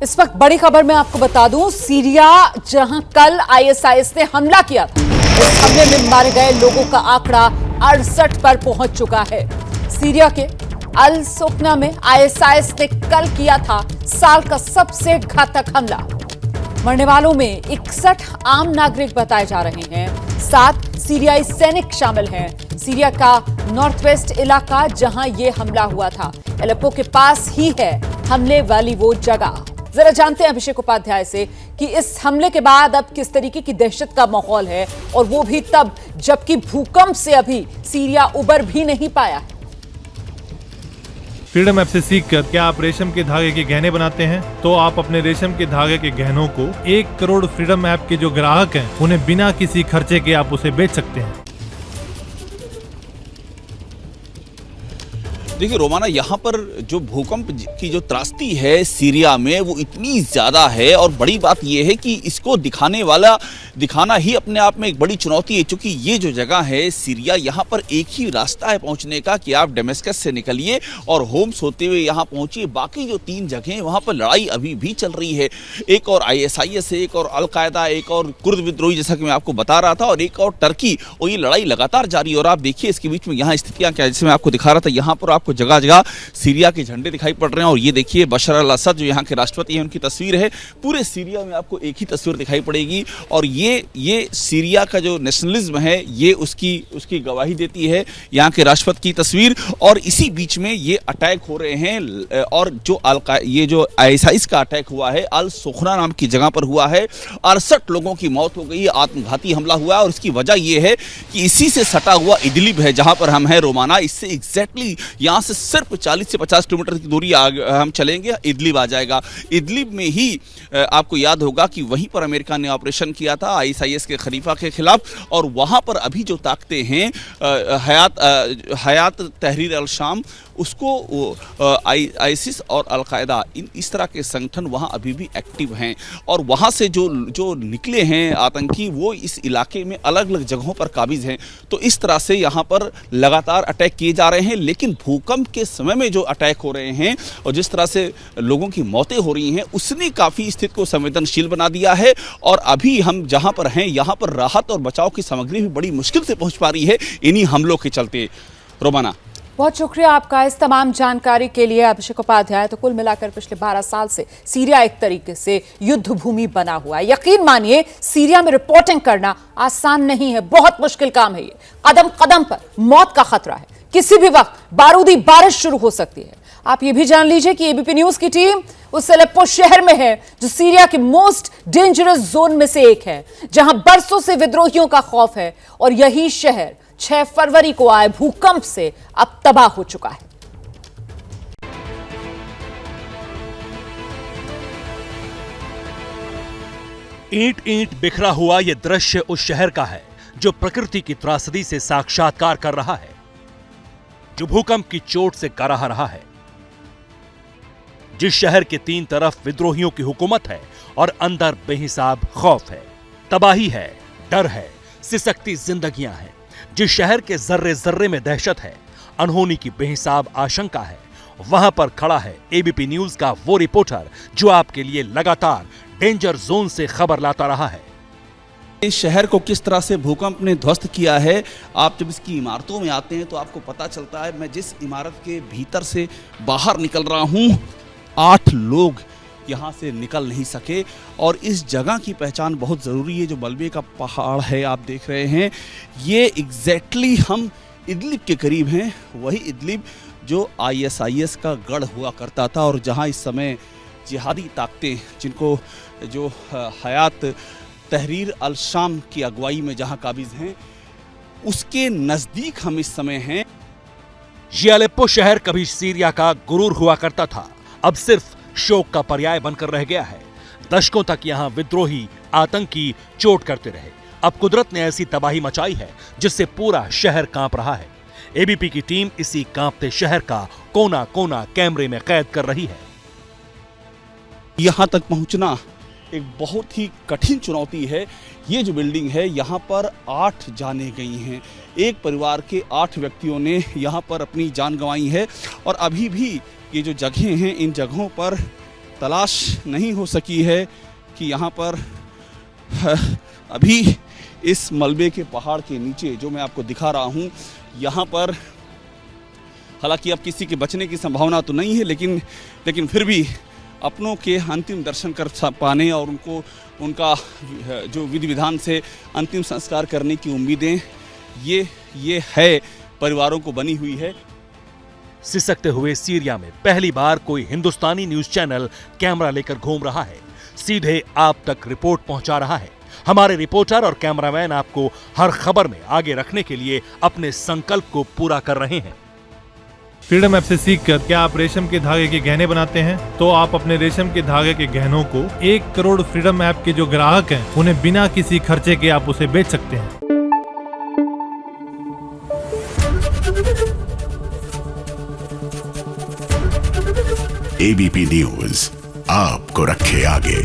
इस वक्त बड़ी खबर मैं आपको बता दूं, सीरिया जहां कल आईएसआईएस ने हमला किया था, इस हमले में मारे गए लोगों का आंकड़ा 68 पर पहुंच चुका है। सीरिया के अल सुकना में आईएसआईएस ने कल किया था साल का सबसे घातक हमला। मरने वालों में 61 आम नागरिक बताए जा रहे हैं, 7 सीरियाई सैनिक शामिल हैं। सीरिया का नॉर्थ वेस्ट इलाका जहां यह हमला हुआ था, एलेप्पो के पास ही है हमले वाली वो जगह। जरा जानते हैं अभिषेक उपाध्याय से कि इस हमले के बाद अब किस तरीके की दहशत का माहौल है, और वो भी तब जबकि भूकंप से अभी सीरिया उबर भी नहीं पाया है। फ्रीडम ऐप से सीखकर क्या आप रेशम के धागे के गहने बनाते हैं? तो आप अपने रेशम के धागे के गहनों को 1 करोड़ फ्रीडम ऐप के जो ग्राहक हैं उन्हें बिना किसी खर्चे के आप उसे बेच सकते हैं। देखिए रोमाना, यहाँ पर जो भूकंप की जो त्रासदी है सीरिया में वो इतनी ज़्यादा है, और बड़ी बात यह है कि इसको दिखाना ही अपने आप में एक बड़ी चुनौती है। क्योंकि ये जो जगह है सीरिया, यहाँ पर एक ही रास्ता है पहुँचने का कि आप डेमेस्कस से निकलिए और होम्स होते हुए यहाँ पहुँचिए। बाकी जो 3 जगह हैं वहाँ पर लड़ाई अभी भी चल रही है। एक और ISIS है, एक और अलकायदा, एक और कुर्द विद्रोही जैसा कि मैं आपको बता रहा था, और एक और टर्की, और ये लड़ाई लगातार जारी है। और आप देखिए इसके बीच में यहाँ स्थितियाँ क्या, जैसे मैं आपको दिखा रहा था, यहाँ पर आपको जगह जगह सीरिया के झंडे दिखाई पड़ रहे हैं। और ये देखिए बशर अल असद जो यहाँ के राष्ट्रपति हैं उनकी तस्वीर है। पूरे सीरिया में आपको एक ही तस्वीर दिखाई पड़ेगी, और ये सीरिया का जो नेशनलिज्म है ये उसकी गवाही देती है, यहाँ के राष्ट्रपति की तस्वीर। और इसी बीच में ये अटैक हो रहे हैं, और ये जो ISIS का अटैक हुआ है अल सुखना नाम की जगह पर हुआ है, 68 लोगों की मौत हो गई, आत्मघाती हमला हुआ है। और इसकी वजह यह है कि इसी से सटा हुआ इदलिब है जहां पर हम हैं रोमाना, इससे एग्जैक्टली यहाँ से सिर्फ 40 से 50 किलोमीटर की दूरी हम चलेंगे, इदलिब आ जाएगा। इदलिब में ही आपको याद होगा कि वहीं पर अमेरिका ने ऑपरेशन किया था ISIS के खलीफा के खिलाफ, और वहाँ पर अभी जो ताकतें हैं हयात तहरीर अल शाम, उसको ISIS और अलकायदा, इस तरह के संगठन वहाँ अभी भी एक्टिव हैं। और वहाँ से जो निकले हैं आतंकी, वो इस इलाके में अलग अलग जगहों पर काबिज हैं। तो इस तरह से यहाँ पर लगातार अटैक किए जा रहे हैं। लेकिन भूकंप के समय में जो अटैक हो रहे हैं और जिस तरह से लोगों की मौतें हो रही हैं, उसने काफ़ी स्थिति को संवेदनशील बना दिया है। और अभी हम जहाँ पर हैं यहाँ पर राहत और बचाव की सामग्री भी बड़ी मुश्किल से पहुँच पा रही है इन्हीं हमलों के चलते। रोमाना, बहुत शुक्रिया आपका इस तमाम जानकारी के लिए अभिषेक उपाध्याय। तो कुल मिलाकर पिछले 12 साल से सीरिया एक तरीके से युद्ध भूमि बना हुआ है। यकीन मानिए सीरिया में रिपोर्टिंग करना आसान नहीं है, बहुत मुश्किल काम है ये। कदम कदम पर मौत का खतरा है, किसी भी वक्त बारूदी बारिश शुरू हो सकती है। आप ये भी जान लीजिए कि ABP न्यूज की टीम उस एलेप्पो शहर में है जो सीरिया के मोस्ट डेंजरस जोन में से एक है, जहां बरसों से विद्रोहियों का खौफ है। और यही शहर 6 फरवरी को आए भूकंप से अब तबाह हो चुका है। ईंट ईंट बिखरा हुआ यह दृश्य उस शहर का है जो प्रकृति की त्रासदी से साक्षात्कार कर रहा है, जो भूकंप की चोट से कराह रहा है, जिस शहर के 3 तरफ विद्रोहियों की हुकूमत है और अंदर बेहिसाब खौफ है, तबाही है, डर है, सिसकती जिंदगियां हैं। जिस शहर के जर्रे जर्रे में दहशत है, अनहोनी की बेहिसाब आशंका है, वहां पर खड़ा है ABP न्यूज का वो रिपोर्टर जो आपके लिए लगातार डेंजर जोन से खबर लाता रहा है। इस शहर को किस तरह से भूकंप ने ध्वस्त किया है, आप जब इसकी इमारतों में आते हैं तो आपको पता चलता है। मैं जिस इमारत के भीतर से बाहर निकल रहा हूं, 8 लोग यहाँ से निकल नहीं सके। और इस जगह की पहचान बहुत ज़रूरी है। जो मलबे का पहाड़ है आप देख रहे हैं, ये एग्जैक्टली हम इदलिब के करीब हैं, वही इदलिब जो ISIS का गढ़ हुआ करता था, और जहाँ इस समय जिहादी ताकतें, जिनको जो हयात तहरीर अल शाम की अगुवाई में जहाँ काबिज हैं, उसके नज़दीक हम इस समय हैं। ये अलेप्पो शहर कभी सीरिया का गुरूर हुआ करता था, अब सिर्फ शोक का पर्याय बनकर रह गया है। दशकों तक यहाँ विद्रोही आतंकी चोट करते रहे। अब कुदरत ने ऐसी तबाही मचाई है जिससे पूरा शहर कांप रहा है। ABP की टीम इसी कांपते शहर का कोना कोना कैमरे में कैद कर रही है। यहाँ तक पहुँचना एक बहुत ही कठिन चुनौती है। ये जो बिल्डिंग है, यहाँ पर 8 जानें गई हैं। एक परिवार के 8 व्यक्तियों ने यहाँ पर अपनी जान गंवाई है। और अभी भी ये जो जगहें हैं, इन जगहों पर तलाश नहीं हो सकी है कि यहाँ पर अभी इस मलबे के पहाड़ के नीचे जो मैं आपको दिखा रहा हूँ, यहाँ पर हालांकि अब किसी के बचने की संभावना तो नहीं है, लेकिन फिर भी अपनों के अंतिम दर्शन कर पाने और उनका जो विधि विधान से अंतिम संस्कार करने की उम्मीदें ये है परिवारों को बनी हुई है। सिसकते हुए सीरिया में पहली बार कोई हिंदुस्तानी न्यूज चैनल कैमरा लेकर घूम रहा है, सीधे आप तक रिपोर्ट पहुंचा रहा है। हमारे रिपोर्टर और कैमरामैन आपको हर खबर में आगे रखने के लिए अपने संकल्प को पूरा कर रहे हैं। फ्रीडम ऐप से सीखकर क्या आप रेशम के धागे के गहने बनाते हैं? तो आप अपने रेशम के धागे के गहनों को 1 करोड़ फ्रीडम ऐप के जो ग्राहक हैं उन्हें बिना किसी खर्चे के आप उसे बेच सकते हैं। एबीपी न्यूज आपको रखे आगे।